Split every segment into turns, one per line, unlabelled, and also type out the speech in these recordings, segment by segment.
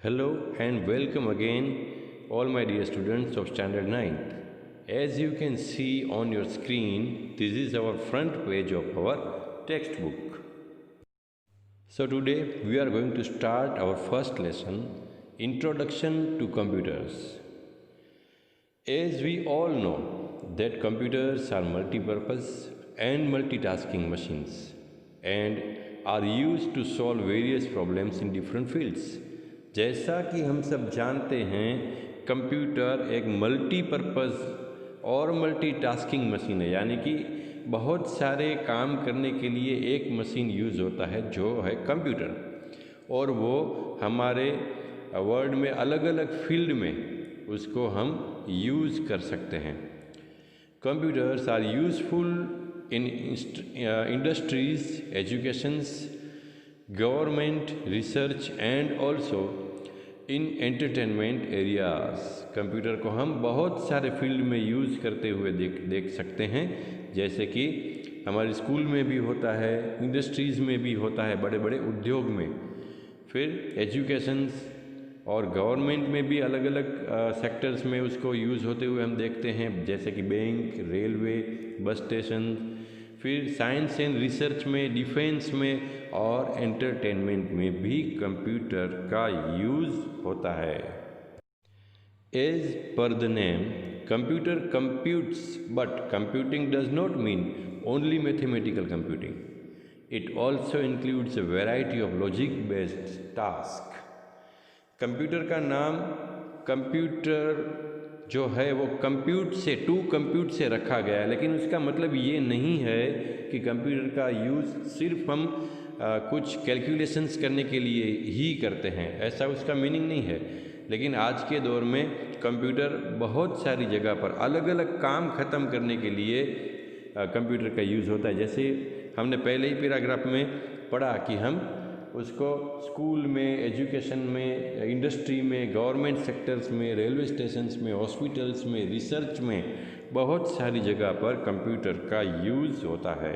Hello and welcome again, all my dear students of Standard 9th. As you can see on your screen, this is our front page of our textbook. So today we are going to start our first lesson, Introduction to Computers. As we all know that computers are multi-purpose and multitasking machines and are used to solve various problems in different fields. जैसा कि हम सब जानते हैं, computer एक multipurpose और multitasking machine है, यानी कि बहुत सारे काम करने के लिए एक मशीन यूज़ होता है जो है कंप्यूटर, और वो हमारे वर्ल्ड में अलग अलग फील्ड में उसको हम यूज़ कर सकते हैं. Computers are useful in industries, educations, government, research and also in entertainment areas. Computer को हम बहुत सारे फील्ड में यूज़ करते हुए देख सकते हैं, जैसे कि हमारे स्कूल में भी होता है, इंडस्ट्रीज़ में भी होता है, बड़े बड़े उद्योग में, फिर एजुकेशंस और गवर्नमेंट में भी अलग अलग सेक्टर्स में उसको यूज़ होते हुए हम देखते हैं, जैसे कि बैंक, रेलवे, बस स्टेशन, फिर साइंस एंड रिसर्च में, डिफेंस में और एंटरटेनमेंट में भी कंप्यूटर का यूज़ होता है. As per the name, computer computes, but computing does not mean only mathematical computing. It also includes a variety of logic based task. Computer का नाम कंप्यूटर जो है वो कंप्यूट से रखा गया है, लेकिन उसका मतलब ये नहीं है कि कंप्यूटर का यूज़ सिर्फ हम कुछ कैलकुलेशंस करने के लिए ही करते हैं, ऐसा उसका मीनिंग नहीं है. लेकिन आज के दौर में कंप्यूटर बहुत सारी जगह पर अलग अलग काम ख़त्म करने के लिए कंप्यूटर का यूज़ होता है. जैसे हमने पहले ही पैराग्राफ में पढ़ा कि हम उसको स्कूल में, एजुकेशन में, इंडस्ट्री में, गवर्नमेंट सेक्टर्स में, रेलवे स्टेशंस में, हॉस्पिटल्स में, रिसर्च में, बहुत सारी जगह पर कंप्यूटर का यूज़ होता है.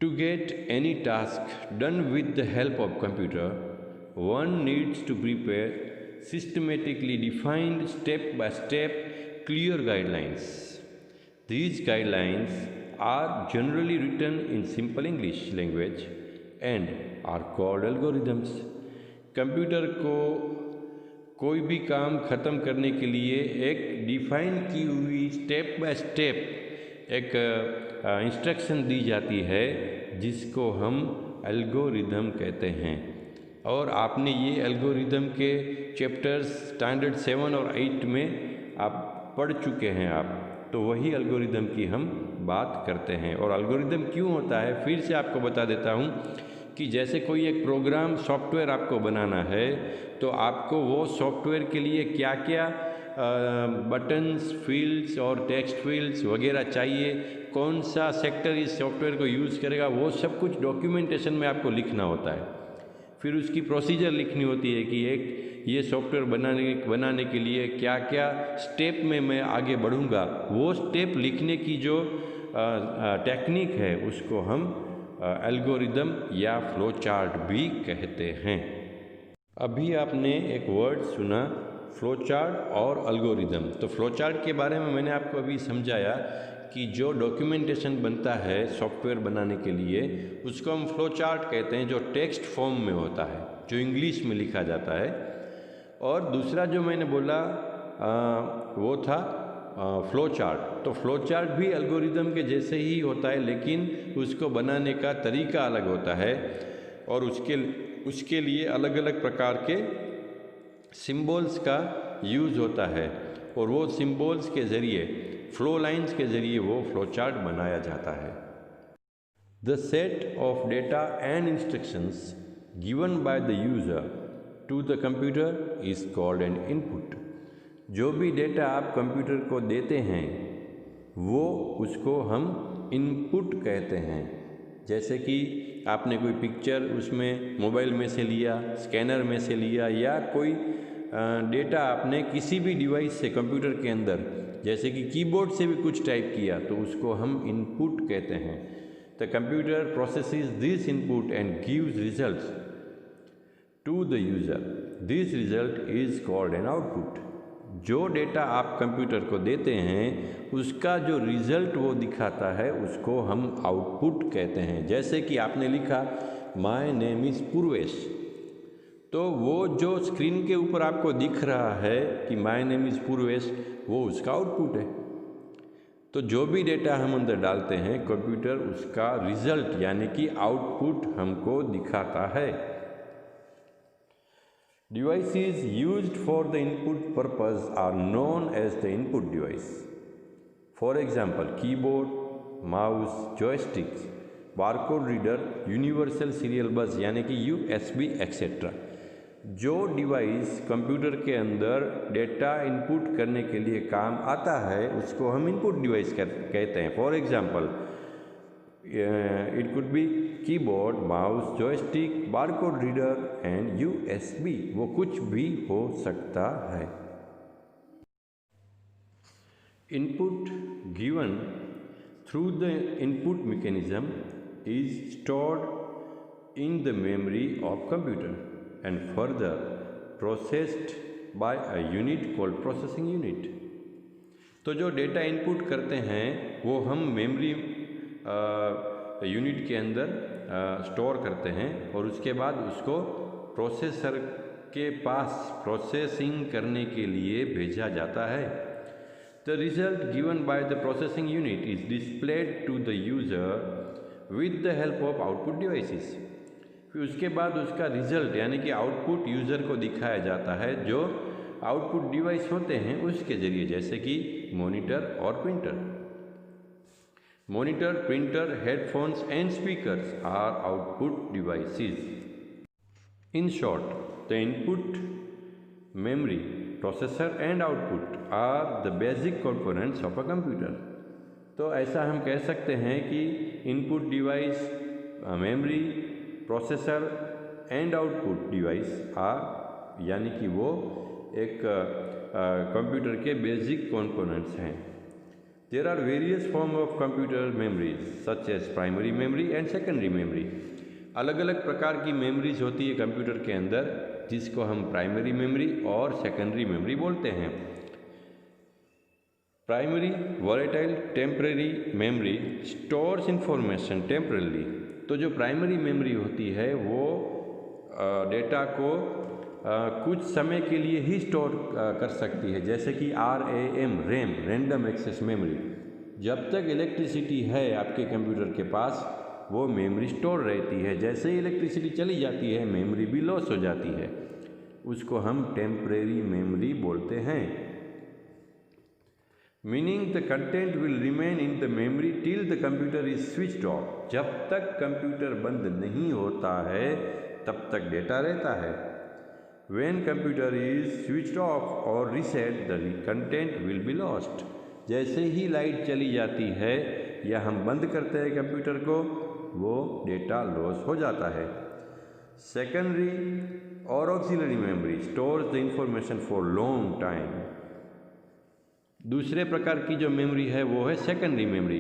To get any task done with the help of computer, one needs to prepare systematically defined step by step clear guidelines. These guidelines are generally written in simple English language and are called algorithms. Computer को कोई भी काम ख़त्म करने के लिए एक define की हुई स्टेप बाय स्टेप एक इंस्ट्रक्शन दी जाती है, जिसको हम एल्गोरिदम कहते हैं. और आपने ये एल्गोरिदम के चैप्टर्स स्टैंडर्ड 7 और 8 में आप पढ़ चुके हैं आप, तो वही एल्गोरिदम की हम बात करते हैं. और एल्गोरिदम क्यों होता है, फिर से आपको बता देता हूँ कि जैसे कोई एक प्रोग्राम सॉफ्टवेयर आपको बनाना है, तो आपको वो सॉफ्टवेयर के लिए क्या क्या बटन्स, फील्ड्स और टेक्स्ट फील्ड्स वगैरह चाहिए, कौन सा सेक्टर इस सॉफ्टवेयर को यूज़ करेगा, वो सब कुछ डॉक्यूमेंटेशन में आपको लिखना होता है. फिर उसकी प्रोसीजर लिखनी होती है कि एक ये सॉफ्टवेयर बनाने के लिए क्या क्या स्टेप में मैं आगे बढ़ूँगा. वो स्टेप लिखने की जो टेक्निक है उसको हम एल्गोरिदम या फ्लो चार्ट भी कहते हैं. अभी आपने एक वर्ड सुना, फ्लो चार्ट और एल्गोरिदम. तो फ्लो चार्ट के बारे में मैंने आपको अभी समझाया कि जो डॉक्यूमेंटेशन बनता है सॉफ्टवेयर बनाने के लिए, उसको हम फ्लो चार्ट कहते हैं, जो टेक्स्ट फॉर्म में होता है, जो इंग्लिश में लिखा जाता है. और दूसरा जो मैंने बोला वो था फ्लो चार्ट. तो फ्लो चार्ट भी एल्गोरिदम के जैसे ही होता है, लेकिन उसको बनाने का तरीका अलग होता है और उसके लिए अलग अलग प्रकार के सिंबल्स का यूज़ होता है, और वो सिंबल्स के ज़रिए, फ्लो लाइंस के ज़रिए वो फ्लो चार्ट बनाया जाता है. The set of data and instructions given by the user to the computer is called an input. जो भी डेटा आप कंप्यूटर को देते हैं वो उसको हम इनपुट कहते हैं. जैसे कि आपने कोई पिक्चर उसमें मोबाइल में से लिया, स्कैनर में से लिया, या कोई डेटा आपने किसी भी डिवाइस से कंप्यूटर के अंदर, जैसे कि कीबोर्ड से भी कुछ टाइप किया, तो उसको हम इनपुट कहते हैं. The computer processes this input and gives results. to the user. This result is called an output. जो डेटा आप कंप्यूटर को देते हैं उसका जो रिज़ल्ट वो दिखाता है उसको हम आउटपुट कहते हैं। जैसे कि आपने लिखा माय नेम इज़ पूर्वेश, तो वो जो स्क्रीन के ऊपर आपको दिख रहा है कि माय नेम इज़ पूर्वेश, वो उसका आउटपुट है। तो जो भी डेटा हम अंदर डालते हैं कंप्यूटर उसका रिज़ल्ट यानी कि आउटपुट हमको दिखाता है। Devices used for the input purpose are known as the input device. For example, keyboard, mouse, joysticks, barcode reader, universal serial bus यानी कि USB etc. जो डिवाइस कंप्यूटर के अंदर डेटा इनपुट करने के लिए काम आता है उसको हम इनपुट डिवाइस कहते हैं। For example it could be keyboard, mouse, joystick, barcode reader and USB, वो कुछ भी हो सकता है। Input given through the input mechanism is stored in the memory of computer and further processed by a unit called processing unit. तो जो data input करते हैं वो हम मेमोरी यूनिट के अंदर स्टोर करते हैं और उसके बाद उसको प्रोसेसर के पास प्रोसेसिंग करने के लिए भेजा जाता है। The result given by the processing unit is displayed to the user with the help of output devices. फिर उसके बाद उसका रिजल्ट यानी कि आउटपुट यूज़र को दिखाया जाता है जो आउटपुट डिवाइस होते हैं उसके ज़रिए, जैसे कि मॉनिटर और printer. Monitor, printer, headphones and speakers are output devices. In short, the input, memory, processor and output are the basic components of a computer. तो ऐसा हम कह सकते हैं कि input device, memory, processor and output device are यानी कि वो एक कंप्यूटर के बेसिक कंपोनेंट्स हैं। There are various form of computer memories such as primary memory and secondary memory. अलग अलग प्रकार की मेमोरीज होती है कंप्यूटर के अंदर जिसको हम प्राइमरी मेमोरी और सेकेंडरी मेमोरी बोलते हैं। Primary volatile temporary memory stores information temporarily. तो जो प्राइमरी मेमोरी होती है वो डेटा को कुछ समय के लिए ही स्टोर कर सकती है, जैसे कि RAM RAM random access memory. जब तक इलेक्ट्रिसिटी है आपके कंप्यूटर के पास वो मेमोरी स्टोर रहती है। जैसे ही इलेक्ट्रिसिटी चली जाती है मेमोरी भी लॉस हो जाती है, उसको हम टेम्परेरी मेमोरी बोलते हैं। Meaning the content will remain in the memory till the computer is switched of. जब तक कंप्यूटर बंद नहीं होता है तब तक डेटा रहता है। When computer is switched off और reset the content will be lost. जैसे ही लाइट चली जाती है या हम बंद करते हैं कंप्यूटर को वो डेटा लॉस हो जाता है। सेकेंडरी और auxiliary memory stores the information for long time. दूसरे प्रकार की जो मेमोरी है वो है secondary memory.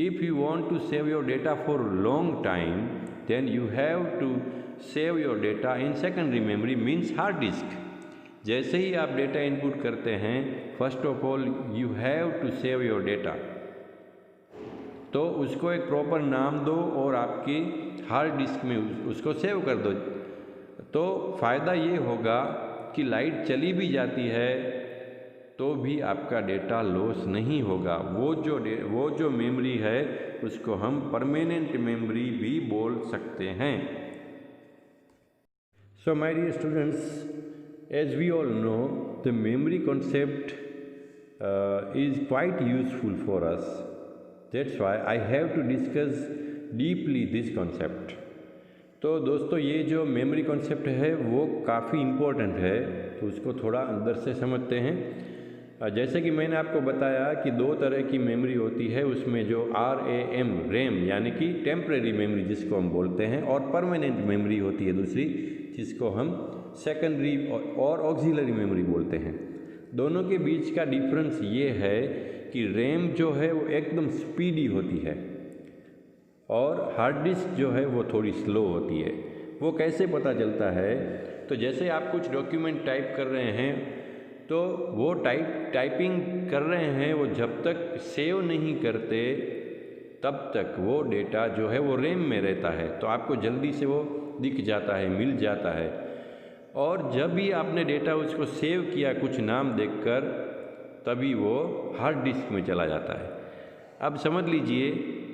If you want to save your data for long time then you have to save your data in secondary memory means hard disk. जैसे ही आप डेटा इनपुट करते हैं first of all you have to save your data, तो उसको एक proper नाम दो और आपकी हार्ड डिस्क में उसको सेव कर दो। तो फ़ायदा ये होगा कि लाइट चली भी जाती है तो भी आपका डेटा लॉस नहीं होगा। वो जो मेमोरी है उसको हम परमानेंट मेमोरी भी बोल सकते हैं। So my dear students, as we all know the memory concept is quite useful for us. That's why I have to discuss deeply this concept. तो दोस्तों ये जो मेमोरी कॉन्सेप्ट है वो काफ़ी इम्पोर्टेंट है, तो उसको थोड़ा अंदर से समझते हैं। जैसे कि मैंने आपको बताया कि दो तरह की मेमोरी होती है, उसमें जो RAM रैम यानी कि टेम्परेरी मेमोरी जिसको हम बोलते हैं, और परमानेंट मेमोरी होती है दूसरी जिसको हम सेकेंडरी और ऑक्सिलरी मेमोरी बोलते हैं। दोनों के बीच का डिफरेंस ये है कि रैम जो है वो एकदम स्पीडी होती है और हार्ड डिस्क जो है वो थोड़ी स्लो होती है। वो कैसे पता चलता है? तो जैसे आप कुछ डॉक्यूमेंट टाइप कर रहे हैं तो वो टाइपिंग कर रहे हैं, वो जब तक सेव नहीं करते तब तक वो डेटा जो है वो रैम में रहता है, तो आपको जल्दी से वो दिख जाता है, मिल जाता है। और जब भी आपने डेटा उसको सेव किया कुछ नाम देखकर, तभी वो हार्ड डिस्क में चला जाता है। अब समझ लीजिए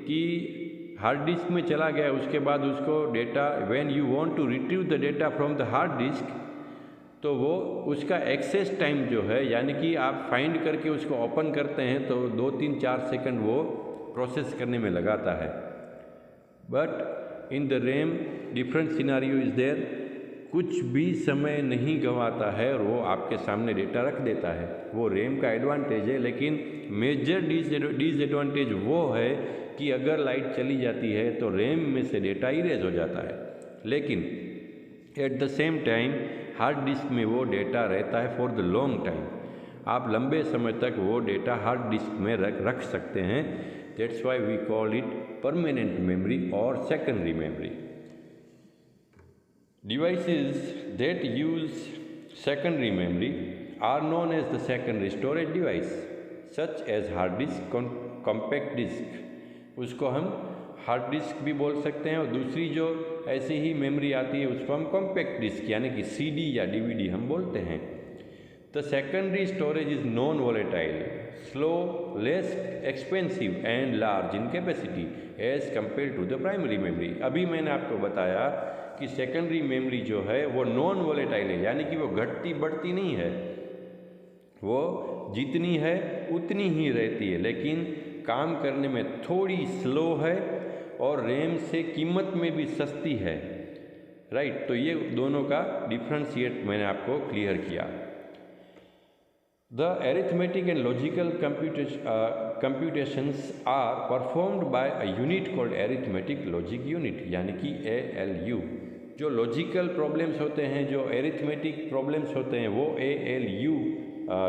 कि हार्ड डिस्क में चला गया, उसके बाद उसको data when you want to retrieve the data from the hard disk, तो वो उसका एक्सेस टाइम जो है, यानी कि आप फाइंड करके उसको ओपन करते हैं तो 2-3-4 सेकंड वो प्रोसेस करने में लगाता है। But in the RAM different scenario is there, कुछ भी समय नहीं गंवाता है और वो आपके सामने डेटा रख देता है। वो रैम का एडवांटेज है, लेकिन मेजर डिसएडवांटेज वो है कि अगर लाइट चली जाती है तो रैम में से डेटा इरेज हो जाता है। लेकिन at the same time hard disk में वो डेटा रहता है फॉर द लॉन्ग टाइम, आप लंबे समय तक वो डेटा हार्ड डिस्क में रख सकते हैं। That's why we call it permanent memory और secondary memory. Devices that use secondary memory are known as the secondary storage device, such as hard disk, compact disk। उसको हम हार्ड डिस्क भी बोल सकते हैं, और दूसरी जो ऐसी ही मेमोरी आती है उसको हम कॉम्पैक्ट डिस्क यानी कि CD या DVD हम बोलते हैं। The secondary storage is non volatile, slow, less expensive and large in capacity as compare to the primary memory. अभी मैंने आपको बताया कि सेकेंडरी मेमोरी जो है वो नॉन वोलेटाइल है, यानी कि वो घटती बढ़ती नहीं है, वो जितनी है उतनी ही रहती है, लेकिन काम करने में थोड़ी स्लो है और रैम से कीमत में भी सस्ती है। राइट, तो ये दोनों का डिफ्रेंशिएट मैंने आपको क्लियर किया। The arithmetic and logical computations are performed by a unit called arithmetic logic unit, यानी कि ALU। जो लॉजिकल प्रॉब्लम्स होते हैं, जो अरिथमेटिक प्रॉब्लम्स होते हैं, वो ALU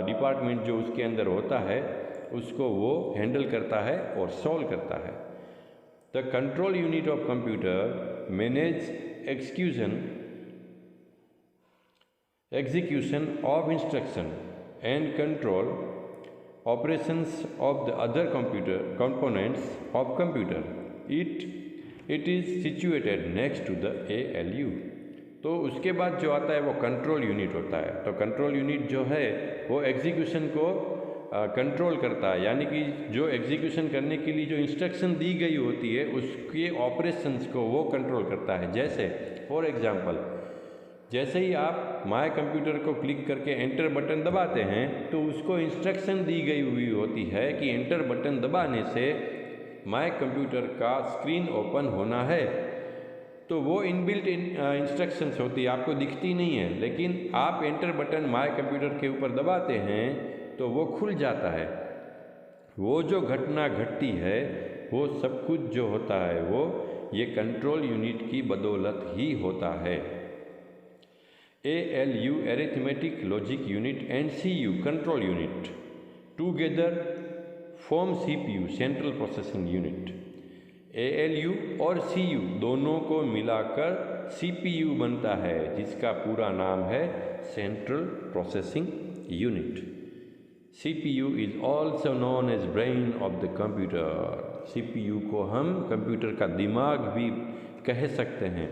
डिपार्टमेंट जो उसके अंदर होता है उसको वो हैंडल करता है और सॉल्व करता है। The control unit of computer manage execution of instruction and control operations of the other computer components of computer. It is situated next to the ALU। तो उसके बाद जो आता है वो कंट्रोल यूनिट होता है। तो कंट्रोल यूनिट जो है वो एग्जीक्यूशन को कंट्रोल करता है, यानी कि जो एग्जीक्यूशन करने के लिए जो इंस्ट्रक्शन दी गई होती है उसके ऑपरेशंस को वो कंट्रोल करता है। जैसे फॉर एग्जांपल, जैसे ही आप माय कंप्यूटर को क्लिक करके एंटर बटन दबाते हैं तो उसको इंस्ट्रक्शन दी गई हुई होती है कि एंटर बटन दबाने से माय कंप्यूटर का स्क्रीन ओपन होना है। तो वो इनबिल्ट इंस्ट्रक्शंस होती है, आपको दिखती नहीं है, लेकिन आप एंटर बटन माय कंप्यूटर के ऊपर दबाते हैं तो वो खुल जाता है। वो जो घटना घटती है वो सब कुछ जो होता है वो ये कंट्रोल यूनिट की बदौलत ही होता है। ALU arithmetic logic unit and CU control unit together form CPU central processing unit। ALU और CU दोनों को मिलाकर CPU बनता है, जिसका पूरा नाम है central processing unit. CPU is also known as brain of the computer। CPU को हम कंप्यूटर का दिमाग भी कह सकते हैं।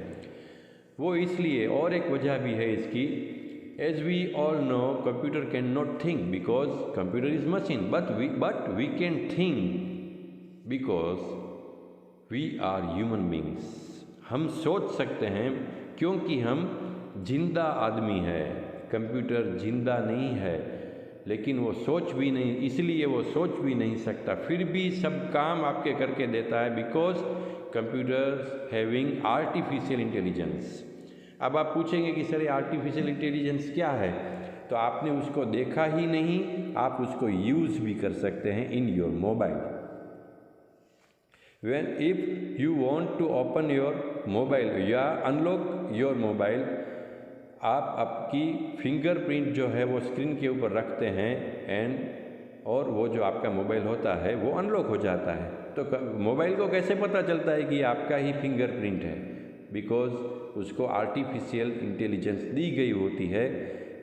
वो इसलिए, और एक वजह भी है इसकी, as we all know computer can not think because computer is machine, but we can think because we are human beings. हम सोच सकते हैं क्योंकि हम जिंदा आदमी है, कंप्यूटर जिंदा नहीं है, लेकिन वो सोच भी नहीं, इसलिए वो सोच भी नहीं सकता, फिर भी सब काम आपके करके देता है because computers having artificial intelligence. अब आप पूछेंगे कि सर आर्टिफिशियल इंटेलिजेंस क्या है, तो आपने उसको देखा ही नहीं, आप उसको यूज़ भी कर सकते हैं in your mobile. When if you want to open your mobile या अनलॉक योर मोबाइल, आप आपकी फिंगरप्रिंट जो है वो स्क्रीन के ऊपर रखते हैं और वो जो आपका मोबाइल होता है वो अनलॉक हो जाता है। तो मोबाइल को कैसे पता चलता है कि आपका ही फिंगरप्रिंट है? बिकॉज उसको आर्टिफिशियल इंटेलिजेंस दी गई होती है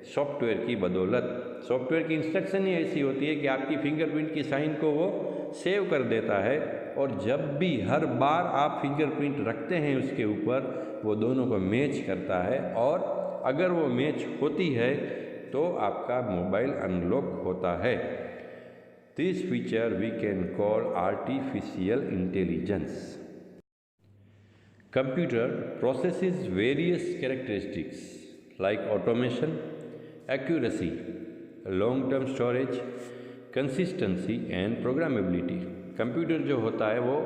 सॉफ्टवेयर की बदौलत। सॉफ्टवेयर की इंस्ट्रक्शन ही ऐसी होती है कि आपकी फिंगरप्रिंट की साइन को वो सेव कर देता है, और जब भी हर बार आप फिंगरप्रिंट रखते हैं उसके ऊपर, वो दोनों को मैच करता है, और अगर वो मैच होती है तो आपका मोबाइल अनलॉक होता है। This feature we can call artificial intelligence. Computer processes various characteristics like automation, accuracy, long-term storage, consistency and programmability। Computer जो होता है वो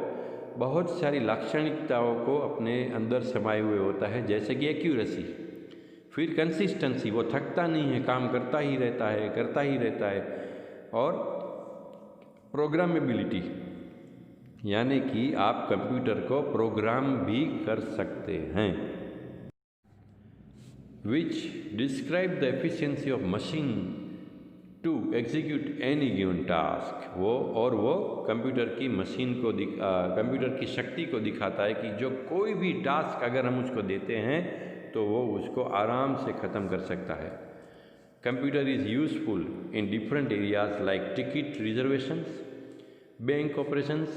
बहुत सारी लाक्षणिकताओं को अपने अंदर समाये हुए होता है, जैसे कि एक्यूरेसी, फिर कंसिस्टेंसी, वो थकता नहीं है, काम करता ही रहता है, और प्रोग्रामेबिलिटी, यानी कि आप कंप्यूटर को प्रोग्राम भी कर सकते हैं। Which describe the efficiency of machine to execute any given task. वो कंप्यूटर की मशीन को कंप्यूटर की शक्ति को दिखाता है कि जो कोई भी टास्क अगर हम उसको देते हैं तो वो उसको आराम से ख़त्म कर सकता है। Computer is useful in different areas like TikTok reservations, bank operations,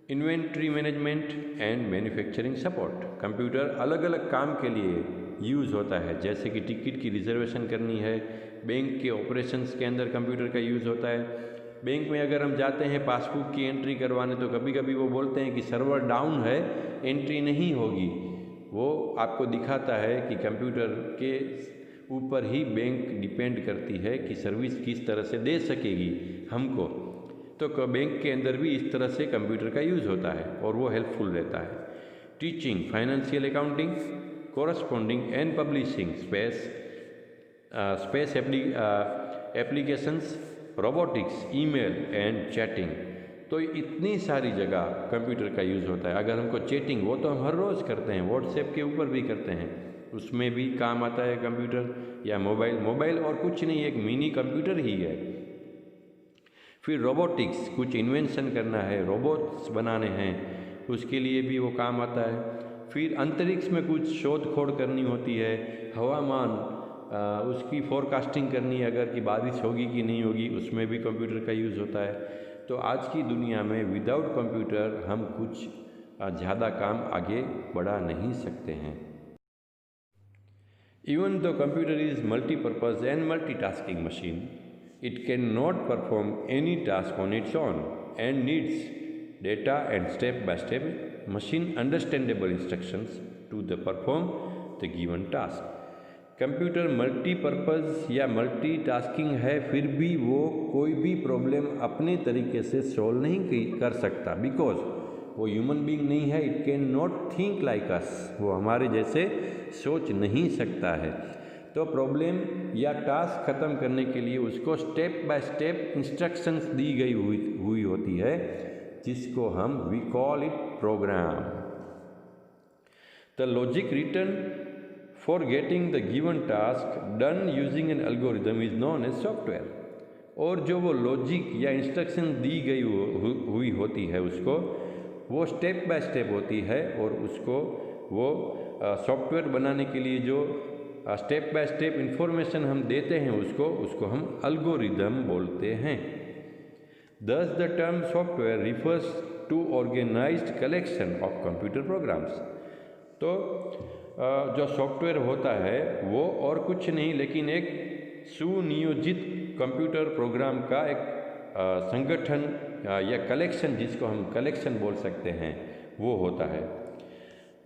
inventory management and manufacturing support. Computer अलग अलग काम के लिए यूज़ होता है, जैसे कि टिकट की रिजर्वेशन करनी है, बैंक के ऑपरेशंस के अंदर कंप्यूटर का यूज़ होता है। बैंक में अगर हम जाते हैं पासबुक की एंट्री करवाने, तो कभी कभी वो बोलते हैं कि सर्वर डाउन है, एंट्री नहीं होगी। वो आपको दिखाता है कि कंप्यूटर के ऊपर ही बैंक डिपेंड करती है कि सर्विस किस तरह से दे सकेगी हमको। तो बैंक के अंदर भी इस तरह से कंप्यूटर का यूज़ होता है और वो हेल्पफुल रहता है। Teaching, financial accounting, corresponding and publishing, space applications, robotics, email and chatting. तो इतनी सारी जगह कंप्यूटर का यूज़ होता है। अगर हमको चैटिंग, वो तो हम हर रोज़ करते हैं, व्हाट्सएप के ऊपर भी करते हैं, उसमें भी काम आता है कंप्यूटर, या मोबाइल और कुछ नहीं, एक मिनी कंप्यूटर ही है। फिर रोबोटिक्स, कुछ इन्वेंशन करना है, रोबोट्स बनाने हैं, उसके लिए भी वो काम आता है। फिर अंतरिक्ष में कुछ शोध खोज करनी होती है, हवामान, उसकी फोरकास्टिंग करनी है, अगर कि बारिश होगी कि नहीं होगी, उसमें भी कंप्यूटर का यूज़ होता है। तो आज की दुनिया में विदाउट कंप्यूटर हम कुछ ज़्यादा काम आगे बढ़ा नहीं सकते हैं। Even though computer is multi-purpose and multitasking machine, it cannot perform any task on its own and needs data and step-by-step machine understandable instructions to perform the given task। Computer multipurpose या multitasking है, फिर भी वो कोई भी problem अपने तरीके से सॉल्व नहीं कर सकता, बिकॉज वो ह्यूमन बीइंग नहीं है। It can not think like us, वो हमारे जैसे सोच नहीं सकता है। तो प्रॉब्लम या टास्क ख़त्म करने के लिए उसको स्टेप बाय स्टेप इंस्ट्रक्शंस दी गई हुई होती है, जिसको हम we call it program. The logic written for getting the given task done using an algorithm is known as software. और जो वो लॉजिक या इंस्ट्रक्शन दी गई हुई होती है, उसको वो स्टेप बाय स्टेप होती है, और उसको वो सॉफ्टवेयर बनाने के लिए जो स्टेप बाय स्टेप इंफॉर्मेशन हम देते हैं उसको हम एल्गोरिदम बोलते हैं। Thus the term software refers to organized collection of computer programs. तो जो सॉफ्टवेयर होता है वो और कुछ नहीं लेकिन एक सुनियोजित कंप्यूटर प्रोग्राम का एक संगठन या कलेक्शन, जिसको हम कलेक्शन बोल सकते हैं, वो होता है।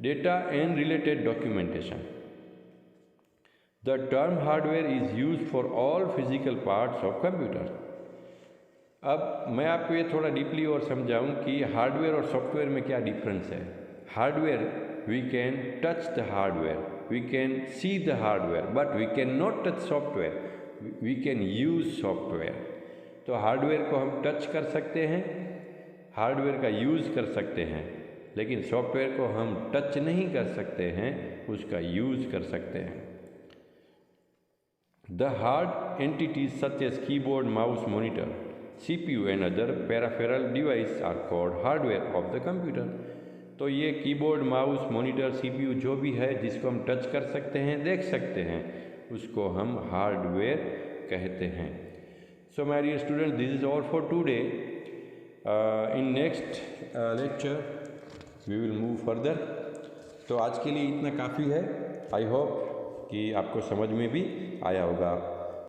Data and related documentation. The term hardware is used for all physical parts of computer. अब मैं आपको ये थोड़ा डीपली और समझाऊं कि हार्डवेयर और सॉफ्टवेयर में क्या डिफरेंस है। Hardware, we can touch the hardware, we can see the hardware, but we cannot touch software, we can use software। तो हार्डवेयर को हम टच कर सकते हैं, हार्डवेयर का यूज़ कर सकते हैं, लेकिन सॉफ्टवेयर को हम टच नहीं कर सकते हैं, उसका यूज़ कर सकते हैं। The hard entities such as keyboard, mouse, monitor, CPU and other peripheral devices are called hardware of the computer। तो ये कीबोर्ड, माउस, मॉनिटर, सीपीयू जो भी है जिसको हम टच कर सकते हैं, देख सकते हैं, उसको हम हार्डवेयर कहते हैं। So my dear student, this is all for today. In next lecture we will move further. तो आज के लिए इतना काफ़ी है। आई होप कि आपको समझ में भी आया होगा।